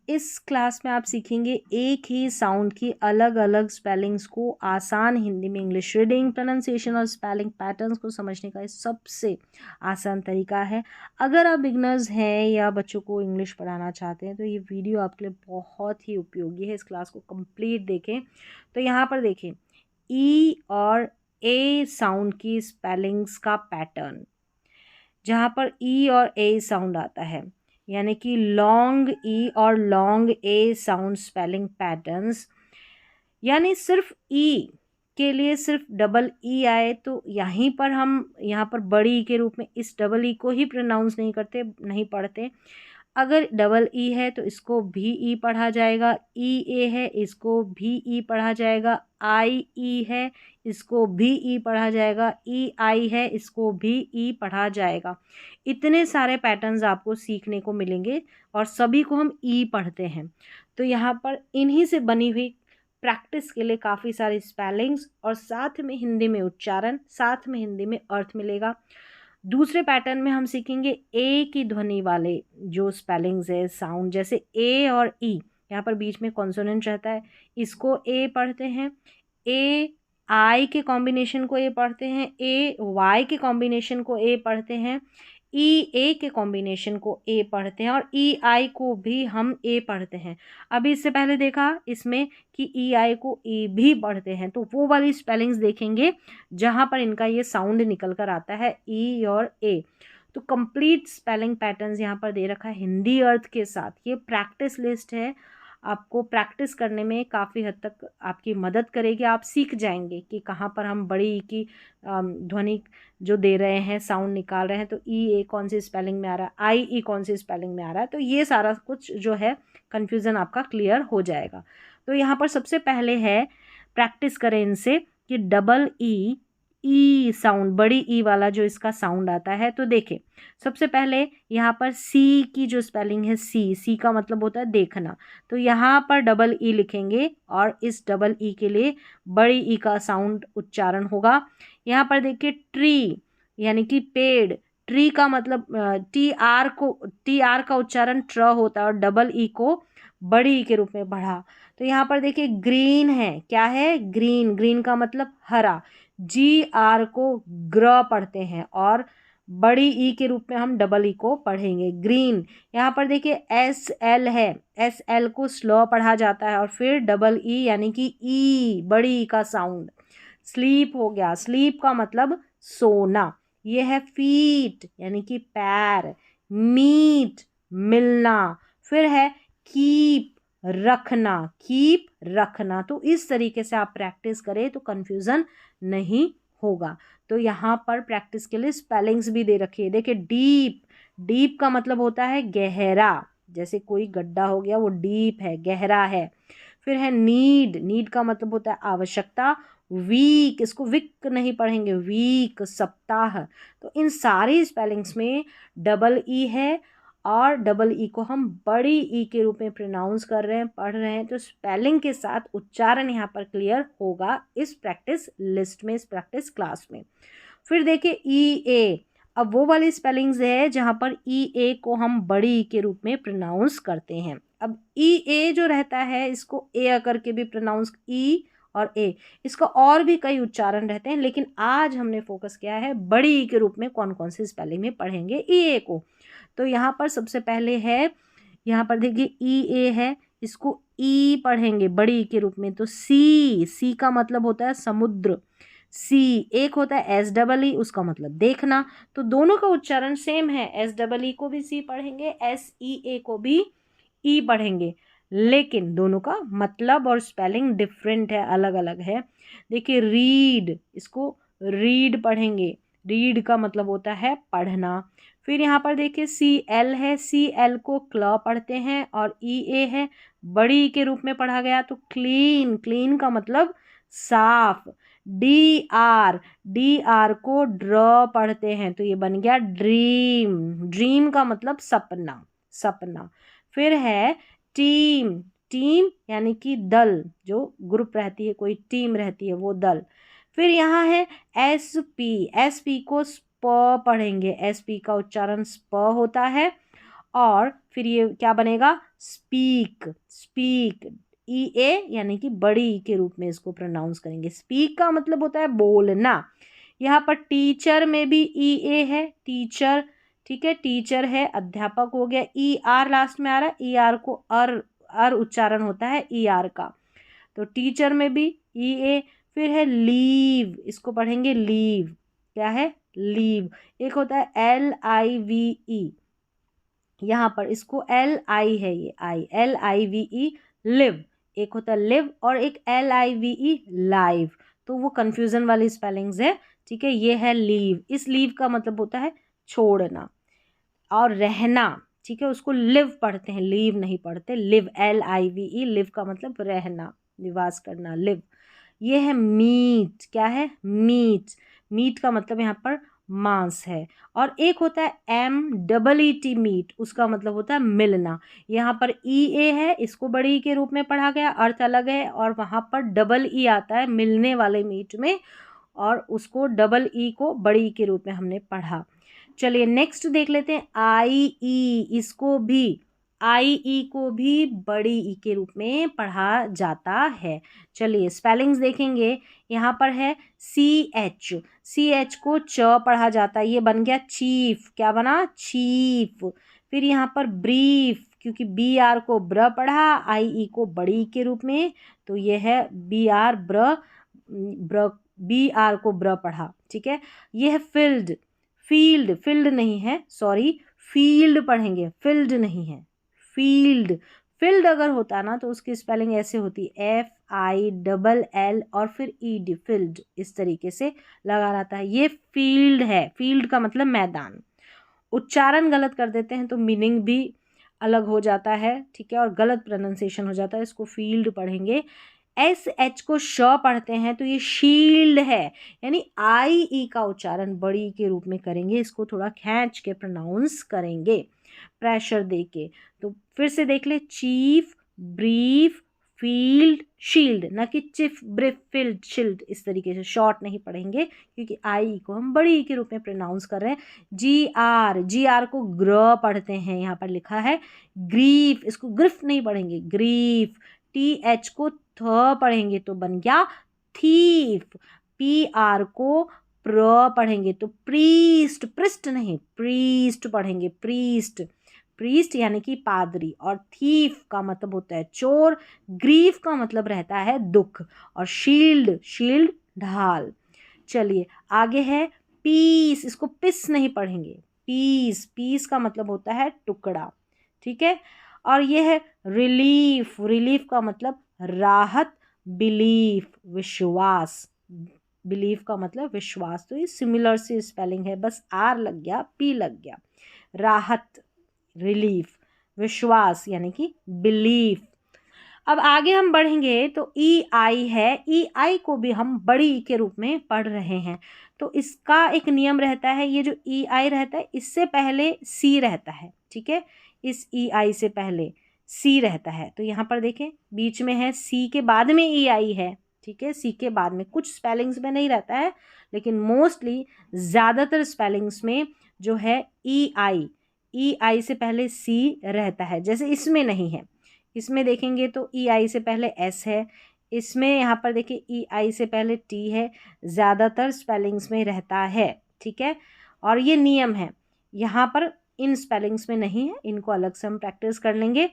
इस क्लास में आप सीखेंगे एक ही साउंड की अलग अलग स्पेलिंग्स को आसान हिंदी में इंग्लिश रीडिंग, प्रोनाउंसिएशन और स्पेलिंग पैटर्न्स को समझने का ये सबसे आसान तरीका है। अगर आप बिगनर्स हैं या बच्चों को इंग्लिश पढ़ाना चाहते हैं तो ये वीडियो आपके लिए बहुत ही उपयोगी है। इस क्लास को कंप्लीट देखें। तो यहाँ पर देखें ई और ए साउंड की स्पेलिंग्स का पैटर्न, जहाँ पर ई और ए साउंड आता है, यानी कि लॉन्ग ई और लॉन्ग ए साउंड स्पेलिंग पैटर्न्स, यानी सिर्फ ई के लिए सिर्फ डबल ई आए तो यहीं पर हम यहाँ पर बड़ी ई के रूप में इस डबल ई को ही प्रोनाउंस नहीं करते, नहीं पढ़ते। अगर डबल ई है तो इसको भी ई पढ़ा जाएगा, ई ए है इसको भी ई पढ़ा जाएगा, आई ई है इसको भी ई पढ़ा जाएगा, ई आई है इसको भी ई पढ़ा जाएगा। इतने सारे पैटर्न्स आपको सीखने को मिलेंगे और सभी को हम ई पढ़ते हैं। तो यहाँ पर इन्हीं से बनी हुई प्रैक्टिस के लिए काफ़ी सारी स्पेलिंग्स और साथ में हिंदी में उच्चारण, साथ में हिंदी में अर्थ मिलेगा। दूसरे पैटर्न में हम सीखेंगे ए की ध्वनि वाले जो स्पेलिंग्स है साउंड, जैसे ए और ई, यहाँ पर बीच में कॉन्सोनेंट रहता है, इसको ए पढ़ते हैं। ए आई के कॉम्बिनेशन को ए पढ़ते हैं, ए वाई के कॉम्बिनेशन को ए पढ़ते हैं, ई ए के कॉम्बिनेशन को ए पढ़ते हैं और ई आई को भी हम ए पढ़ते हैं। अभी इससे पहले देखा इसमें कि ई आई को ए भी पढ़ते हैं, तो वो वाली स्पेलिंग्स देखेंगे जहाँ पर इनका ये साउंड निकल कर आता है ई और ए। तो कंप्लीट स्पेलिंग पैटर्न्स यहाँ पर दे रखा है हिंदी अर्थ के साथ। ये प्रैक्टिस लिस्ट है, आपको प्रैक्टिस करने में काफ़ी हद तक आपकी मदद करेगी। आप सीख जाएंगे कि कहाँ पर हम बड़ी ई की ध्वनि जो दे रहे हैं, साउंड निकाल रहे हैं, तो ई ए कौन सी स्पेलिंग में आ रहा है, आई ई कौन सी स्पेलिंग में आ रहा है। तो ये सारा कुछ जो है कन्फ्यूज़न आपका क्लियर हो जाएगा। तो यहाँ पर सबसे पहले है प्रैक्टिस करें इनसे कि डबल ई साउंड, बड़ी ई वाला जो इसका साउंड आता है। तो देखें सबसे पहले यहाँ पर सी की जो स्पेलिंग है, सी का मतलब होता है देखना, तो यहाँ पर डबल ई लिखेंगे और इस डबल ई के लिए बड़ी ई का साउंड उच्चारण होगा। यहाँ पर देखिए ट्री यानी कि पेड़, ट्री का मतलब टी आर का उच्चारण ट्र होता है और डबल ई को बड़ी ई के रूप में बढ़ा। तो यहाँ पर देखिए ग्रीन है, क्या है ग्रीन, ग्रीन का मतलब हरा, जी आर को ग्र पढ़ते हैं और बड़ी ई के रूप में हम डबल ई को पढ़ेंगे ग्रीन। यहाँ पर देखिए एस एल है, एस एल को स्लो पढ़ा जाता है और फिर डबल ई यानी कि ई बड़ी ई का साउंड। स्लीप हो गया, स्लीप का मतलब सोना। ये है फीट यानी कि पैर, मीट मिलना, फिर है कीप रखना, कीप रखना। तो इस तरीके से आप प्रैक्टिस करें तो कन्फ्यूज़न नहीं होगा। तो यहाँ पर प्रैक्टिस के लिए स्पेलिंग्स भी दे रखी है। देखिए डीप, डीप का मतलब होता है गहरा, जैसे कोई गड्ढा हो गया वो डीप है, गहरा है। फिर है नीड, नीड का मतलब होता है आवश्यकता। वीक, इसको विक नहीं पढ़ेंगे, वीक सप्ताह। तो इन सारी स्पेलिंग्स में डबल ई है और डबल ई को हम बड़ी ई के रूप में प्रोनाउंस कर रहे हैं, पढ़ रहे हैं। तो स्पेलिंग के साथ उच्चारण यहाँ पर क्लियर होगा इस प्रैक्टिस लिस्ट में, इस प्रैक्टिस क्लास में। फिर देखिए ई ए, अब वो वाली स्पेलिंग्स है जहाँ पर ई ए को हम बड़ी ई के रूप में प्रोनाउंस करते हैं। अब ई ए जो रहता है इसको ए करके भी प्रोनाउंस, ई और ए, इसका और भी कई उच्चारण रहते हैं, लेकिन आज हमने फोकस किया है बड़ी ई के रूप में कौन कौन सी स्पेलिंग में पढ़ेंगे ई ए को। तो यहाँ पर सबसे पहले है, यहाँ पर देखिए ई ए है, इसको ई पढ़ेंगे बड़ी ई के रूप में। तो सी का मतलब होता है समुद्र, सी एक होता है एस डबल ई, उसका मतलब देखना। तो दोनों का उच्चारण सेम है, एस डबल ई को भी सी पढ़ेंगे, एस ई ए को भी ई पढ़ेंगे, लेकिन दोनों का मतलब और स्पेलिंग डिफरेंट है, अलग अलग है। देखिए रीड, इसको रीड पढ़ेंगे, रीड का मतलब होता है पढ़ना। फिर यहाँ पर देखिए सी एल है, सी एल को क्ल पढ़ते हैं और ई ए है, बड़ी के रूप में पढ़ा गया। तो क्लीन, क्लीन का मतलब साफ। डी आर को ड्र पढ़ते हैं, तो ये बन गया ड्रीम, ड्रीम का मतलब सपना, सपना। फिर है टीम, टीम यानी कि दल, जो ग्रुप रहती है, कोई टीम रहती है वो दल। फिर यहाँ है एस पी, एस पी को स्प पढ़ेंगे, एस पी का उच्चारण स्प होता है और फिर ये क्या बनेगा, स्पीक, स्पीक, ई ए यानी कि बड़ी ई के रूप में इसको प्रोनाउंस करेंगे। स्पीक का मतलब होता है बोलना। यहाँ पर टीचर में भी ई ए है, टीचर, ठीक है, टीचर है, अध्यापक हो गया, ई आर लास्ट में आ रहा है, ई आर को अर उच्चारण होता है ई आर का, तो टीचर में भी ई ए। फिर है लीव, इसको पढ़ेंगे लीव, क्या है, लीव। एक होता है एल आई वी ई, यहाँ पर इसको एल आई है, ये I, L I V E, live. एक होता है लिव और एक L I V E, live, तो वो कंफ्यूजन वाली स्पेलिंग्स है, ठीक है। ये है लीव, इस लीव का मतलब होता है छोड़ना और रहना, ठीक है, उसको लिव पढ़ते हैं, लीव नहीं पढ़ते, live, L I V E, live का मतलब रहना, निवास करना, लिव। ये है मीट, क्या है, मीट, मीट का मतलब यहाँ पर मांस है। और एक होता है M double E T, meet, उसका मतलब होता है मिलना। यहाँ पर ई ए है, इसको बड़ी ई के रूप में पढ़ा गया, अर्थ अलग है, और वहाँ पर डबल ई आता है मिलने वाले मीट में, और उसको डबल ई को बड़ी ई के रूप में हमने पढ़ा। चलिए नेक्स्ट देख लेते हैं आई ई, इसको भी, आई ई को भी बड़ी ई के रूप में पढ़ा जाता है। चलिए स्पेलिंग्स देखेंगे, यहाँ पर है सी एच, सी एच को च पढ़ा जाता है, ये बन गया चीफ, क्या बना, चीफ। फिर यहाँ पर ब्रीफ, क्योंकि बी आर को ब्र पढ़ा, आई ई को बड़ी ई के रूप में, तो ये है बी आर ब्र, ब्र, बी आर को ब्र पढ़ा, ठीक है। ये है फील्ड, फील्ड, फील्ड नहीं है, सॉरी, फील्ड पढ़ेंगे, फील्ड नहीं है, फील्ड। फील्ड अगर होता ना तो उसकी स्पेलिंग ऐसे होती, एफ आई डबल एल और फिर ई डी, फील्ड, इस तरीके से लगा रहता है। ये फील्ड है, फील्ड का मतलब मैदान। उच्चारण गलत कर देते हैं तो मीनिंग भी अलग हो जाता है, ठीक है, और गलत प्रोनाउंसिएशन हो जाता है, इसको फील्ड पढ़ेंगे। एस एच को श पढ़ते हैं तो ये शील्ड है, यानी आई ई का उच्चारण बड़ी के रूप में करेंगे, इसको थोड़ा खींच के प्रोनाउंस करेंगे, प्रेशर दे के। तो फिर से देख ले, चीफ, ब्रीफ, फील्ड, शील्ड, ना कि चिफ, ब्रीफ, फील्ड, शील्ड, इस तरीके से शॉर्ट नहीं पढ़ेंगे, क्योंकि आई को हम बड़ी के रूप में प्रोनाउंस कर रहे हैं। जी आर, जी आर को ग्र पढ़ते हैं, यहाँ पर लिखा है ग्रीफ, इसको ग्रिफ नहीं पढ़ेंगे, ग्रीफ। टी एच को थ पढ़ेंगे तो बन गया थीफ, पी आर को प्र पढ़ेंगे तो प्रीस्ट, प्रिस्ट नहीं, प्रीस्ट पढ़ेंगे, प्रीस्ट, प्रीस्ट यानी कि पादरी। और थीफ का मतलब होता है चोर, ग्रीफ का मतलब रहता है दुख, और शील्ड, शील्ड ढाल। चलिए आगे है पीस, इसको पिस नहीं पढ़ेंगे, पीस, पीस का मतलब होता है टुकड़ा, ठीक है। और ये है रिलीफ, रिलीफ का मतलब राहत, बिलीफ विश्वास, बिलीफ का मतलब विश्वास, तो ये सिमिलर सी स्पेलिंग है, बस आर लग गया, पी लग गया। राहत, रिलीफ, विश्वास यानी कि बिलीफ। अब आगे हम बढ़ेंगे तो ई आई है, ई आई को भी हम बड़ी ई के रूप में पढ़ रहे हैं, तो इसका एक नियम रहता है, ये जो ई आई रहता है इससे पहले सी रहता है, ठीक है, इस ई आई से पहले सी रहता है। तो यहाँ पर देखें बीच में है, सी के बाद में ई आई है, ठीक है, सी के बाद में, कुछ स्पेलिंग्स में नहीं रहता है, लेकिन मोस्टली ज़्यादातर स्पेलिंग्स में जो है ई आई से पहले सी रहता है, जैसे इसमें नहीं है, इसमें देखेंगे तो ई आई से पहले एस है, इसमें यहाँ पर देखिए ई आई से पहले टी है, ज़्यादातर स्पेलिंग्स में रहता है, ठीक है। और ये नियम है, यहाँ पर इन स्पेलिंग्स में नहीं है, इनको अलग से हम प्रैक्टिस कर लेंगे।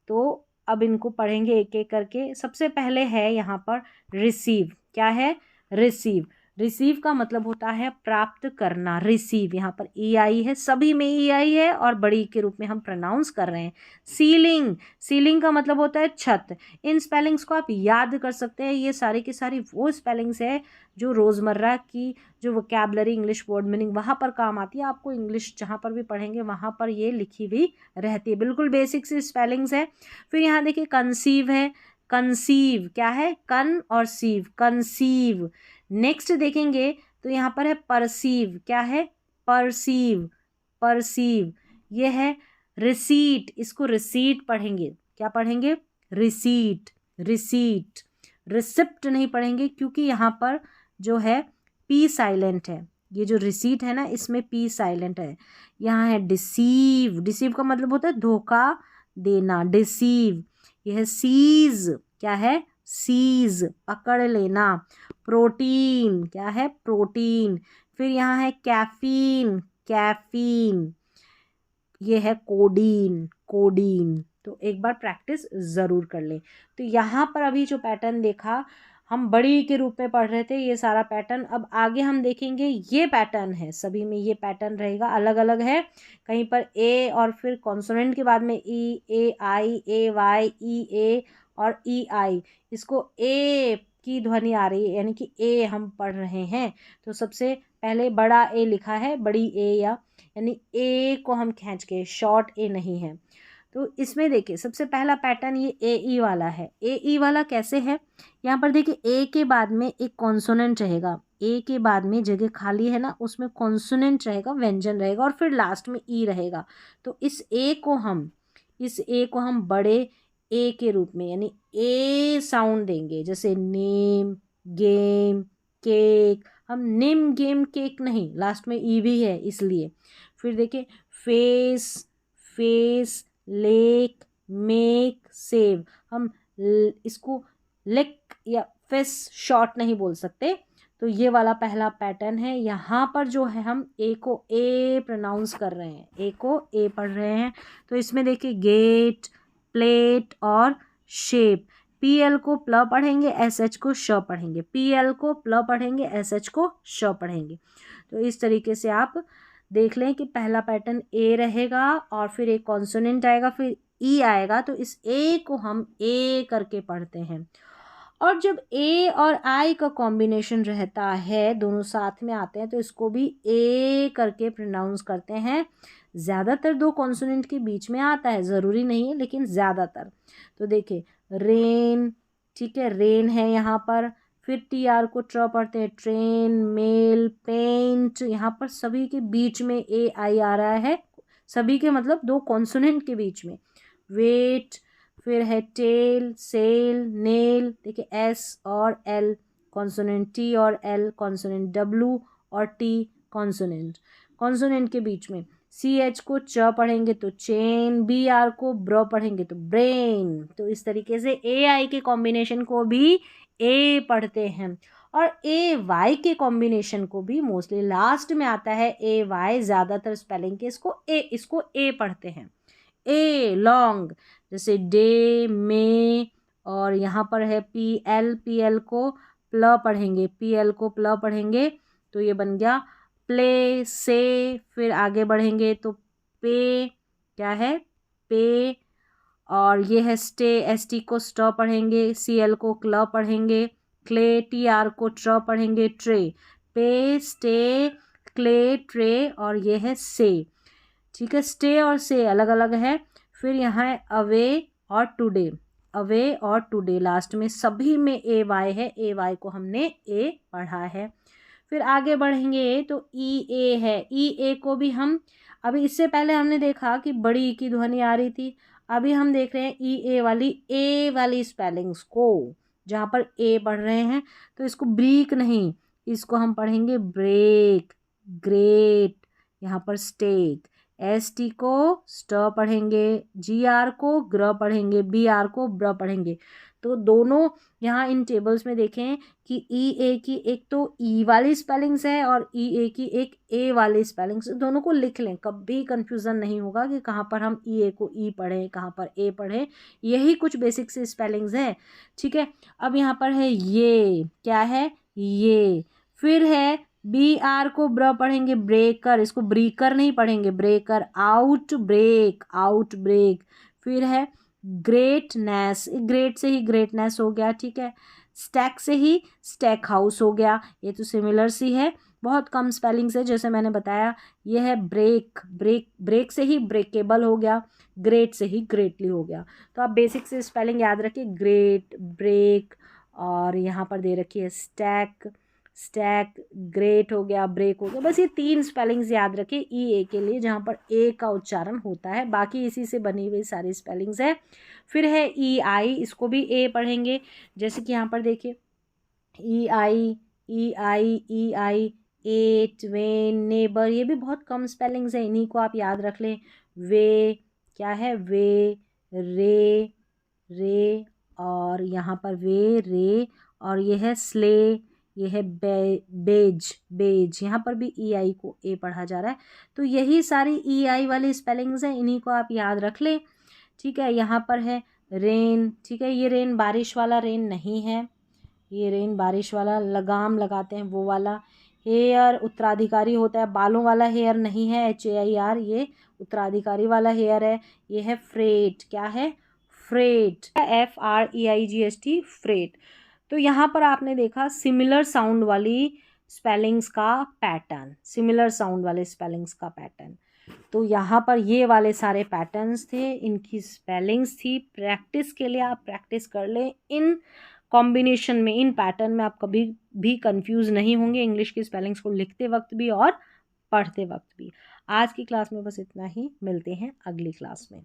तो अब इनको पढ़ेंगे एक एक करके। सबसे पहले है यहाँ पर रिसीव, क्या है, रिसीव, रिसीव का मतलब होता है प्राप्त करना, रिसीव, यहाँ पर ई आई है, सभी में ई आई है और बड़ी के रूप में हम प्रोनाउंस कर रहे हैं। सीलिंग, सीलिंग का मतलब होता है छत। इन स्पेलिंग्स को आप याद कर सकते हैं, ये सारी की सारी वो स्पेलिंग्स है जो रोज़मर्रा की जो वोकैबलरी इंग्लिश वर्ड मीनिंग वहाँ पर काम आती है, आपको इंग्लिश जहाँ पर भी पढ़ेंगे वहाँ पर ये लिखी हुई रहती है, बिल्कुल बेसिक सी स्पेलिंग्स है। फिर यहाँ देखिए कंसीव है, कंसीव क्या है, कन और सीव, कंसीव। नेक्स्ट देखेंगे तो यहाँ पर है परसीव, क्या है, परसीव, परसीव। ये है रिसीट, इसको रिसीट पढ़ेंगे, क्या पढ़ेंगे, रिसीट, रिसीट, रिसिप्ट नहीं पढ़ेंगे, क्योंकि यहाँ पर जो है पी साइलेंट है, ये जो रिसीट है ना, इसमें पी साइलेंट है। यहाँ है डिसीव, डिसीव का मतलब होता है धोखा देना, डिसीव। यह है सीज, क्या है, सीज, पकड़ लेना। प्रोटीन, क्या है, प्रोटीन। फिर यहाँ है कैफीन, कैफीन। ये है कोडीन, कोडीन। तो एक बार प्रैक्टिस ज़रूर कर लें। तो यहाँ पर अभी जो पैटर्न देखा, हम बड़ी के रूप में पढ़ रहे थे ये सारा पैटर्न। अब आगे हम देखेंगे ये पैटर्न है, सभी में ये पैटर्न रहेगा, अलग अलग है। कहीं पर ए और फिर कॉन्सोनेंट के बाद में ई, ए आई, ए वाई, ई ए और ई आई। इसको ए की ध्वनि आ रही है, यानी कि ए हम पढ़ रहे हैं। तो सबसे पहले बड़ा ए लिखा है, बड़ी ए, यानी ए को हम खींच के, शॉर्ट ए नहीं है। तो इसमें देखिए सबसे पहला पैटर्न ये ए ई वाला है। ए ई वाला कैसे है, यहाँ पर देखिए ए के बाद में एक कॉन्सोनेंट रहेगा, ए के बाद में जगह खाली है ना, उसमें कॉन्सोनेंट रहेगा, व्यंजन रहेगा, और फिर लास्ट में ई रहेगा। तो इस ए को हम बड़े ए के रूप में, यानी ए साउंड देंगे। जैसे नेम, गेम, केक। हम नेम, गेम, केक नहीं, लास्ट में ई भी है इसलिए। फिर देखिए face, face, lake, make, save. हम इसको लेक या फेस शॉर्ट नहीं बोल सकते। तो ये वाला पहला पैटर्न है। यहाँ पर जो है हम ए को ए प्रोनाउंस कर रहे हैं, ए को ए पढ़ रहे हैं। तो इसमें देखिए गेट, प्लेट और शेप। पी एल को प्ल पढ़ेंगे, एस एच को श पढ़ेंगे, पी एल को प्ल पढ़ेंगे, एस एच को श पढ़ेंगे। तो इस तरीके से आप देख लें कि पहला पैटर्न ए रहेगा और फिर एक कॉन्सोनेंट आएगा, फिर ई आएगा। तो इस ए को हम ए करके पढ़ते हैं। और जब ए और आई का कॉम्बिनेशन रहता है, दोनों साथ में आते हैं, तो इसको भी ए करके प्रोनाउंस करते हैं। ज़्यादातर दो कॉन्सोनेंट के बीच में आता है, ज़रूरी नहीं है लेकिन ज़्यादातर। तो देखिए रेन, ठीक है, रेन है यहाँ पर। फिर टी आर को ट्र पढ़ते हैं, ट्रेन, मेल, पेंट। यहाँ पर सभी के बीच में ए आई आ रहा है, सभी के मतलब दो कॉन्सोनेंट के बीच में। वेट, फिर है टेल, सेल, नेल। देखिए एस और एल कॉन्सोनेंट, टी और एल कॉन्सोनेंट, डब्ल्यू और टी कॉन्सोनेंट, कॉन्सोनेंट के बीच में। सी एच को च पढ़ेंगे तो चेन, बी आर को ब्र पढ़ेंगे तो ब्रेन। तो इस तरीके से ए आई के कॉम्बिनेशन को भी ए पढ़ते हैं। और ए वाई के कॉम्बिनेशन को भी मोस्टली लास्ट में आता है ए वाई, ज़्यादातर स्पेलिंग के इसको ए पढ़ते हैं। ए लॉन्ग, जैसे डे, मे। और यहाँ पर है पी एल, पी एल को प्ल पढ़ेंगे, पी एल को प्ल पढ़ेंगे तो ये बन गया प्ले, से। फिर आगे बढ़ेंगे तो पे, क्या है, पे। और ये है स्टे, एस टी को स्ट पढ़ेंगे, सी एल को क्ल पढ़ेंगे, क्ले, टी आर को ट्र पढ़ेंगे, ट्रे। पे, स्टे, क्ले, ट्रे। और ये है से, ठीक है। स्टे और से अलग अलग है। फिर यहाँ है अवे और टुडे, अवे और टुडे लास्ट में, सभी में ए वाई है, ए वाई को हमने ए पढ़ा है। फिर आगे बढ़ेंगे तो ई ए है, ई ए को भी हम, अभी इससे पहले हमने देखा कि बड़ी की ध्वनि आ रही थी, अभी हम देख रहे हैं ई ए वाली स्पेलिंग्स को, जहाँ पर ए पढ़ रहे हैं। तो इसको ब्रीक नहीं, इसको हम पढ़ेंगे ब्रेक, ग्रेट। यहाँ पर स्टेक, एस टी को स्ट पढ़ेंगे, जी आर को ग्र पढ़ेंगे, बी आर को ब्र पढ़ेंगे। तो दोनों यहाँ इन टेबल्स में देखें कि ई ए की एक तो ई वाली स्पेलिंग्स है और ई ए की एक ए वाली स्पेलिंग्स, दोनों को लिख लें, कभी कंफ्यूजन नहीं होगा कि कहाँ पर हम ई ए को ई पढ़ें, कहाँ पर ए पढ़ें। यही कुछ बेसिक से स्पेलिंग्स है, ठीक है। अब यहाँ पर है ये, क्या है, ये। फिर है बी आर को ब्र पढ़ेंगे, ब्रेकर, इसको ब्रीकर नहीं पढ़ेंगे, breaker. Out break, out break. फिर है ग्रेटनेस, ग्रेट से ही ग्रेटनेस हो गया, ठीक है। स्टैक से ही स्टैक हाउस हो गया, ये तो सिमिलर सी है, बहुत कम स्पेलिंग्स है जैसे मैंने बताया। ये है ब्रेक, ब्रेक से ही ब्रेकेबल हो गया, ग्रेट से ही ग्रेटली हो गया। तो आप बेसिक से स्पेलिंग याद रखिए, ग्रेट, ब्रेक। और यहाँ पर दे रखी है स्टैक, स्टैक, ग्रेट हो गया, ब्रेक हो गया। बस ये 3 स्पेलिंग्स याद रखें ई ए के लिए, जहाँ पर ए का उच्चारण होता है, बाकी इसी से बनी हुई सारी स्पेलिंग्स है। फिर है ई आई, इसको भी ए पढ़ेंगे। जैसे कि यहाँ पर देखिए ई आई, ई आई, ई आई, एट, वेन, नेबर, ये भी बहुत कम स्पेलिंग्स है, इन्हीं को आप याद रख लें। वे, क्या है, वे, रे, रे, और यहाँ पर वे, रे, और ये है स्ले, ये है बेज, बेज, यहाँ पर भी ई आई को ए पढ़ा जा रहा है। तो यही सारी ई आई वाली स्पेलिंग्स हैं, इन्हीं को आप याद रख लें। ठीक है, यहाँ पर है रेन। ठीक है, ये रेन बारिश वाला रेन नहीं है, ये रेन बारिश वाला लगाम लगाते हैं वो वाला। हेयर उत्तराधिकारी होता है, बालों वाला हेयर नहीं है, HAIR, ये उत्तराधिकारी वाला हेयर है। ये है फ्रेट, क्या है, फ्रेट, FREIGST, फ्रेट। तो यहाँ पर आपने देखा सिमिलर साउंड वाली स्पेलिंग्स का पैटर्न, सिमिलर साउंड वाले स्पेलिंग्स का पैटर्न। तो यहाँ पर ये वाले सारे पैटर्न्स थे, इनकी स्पेलिंग्स थी। प्रैक्टिस के लिए आप प्रैक्टिस कर लें, इन कॉम्बिनेशन में, इन पैटर्न में आप कभी भी कंफ्यूज नहीं होंगे, इंग्लिश की स्पेलिंग्स को लिखते वक्त भी और पढ़ते वक्त भी। आज की क्लास में बस इतना ही, मिलते हैं अगली क्लास में।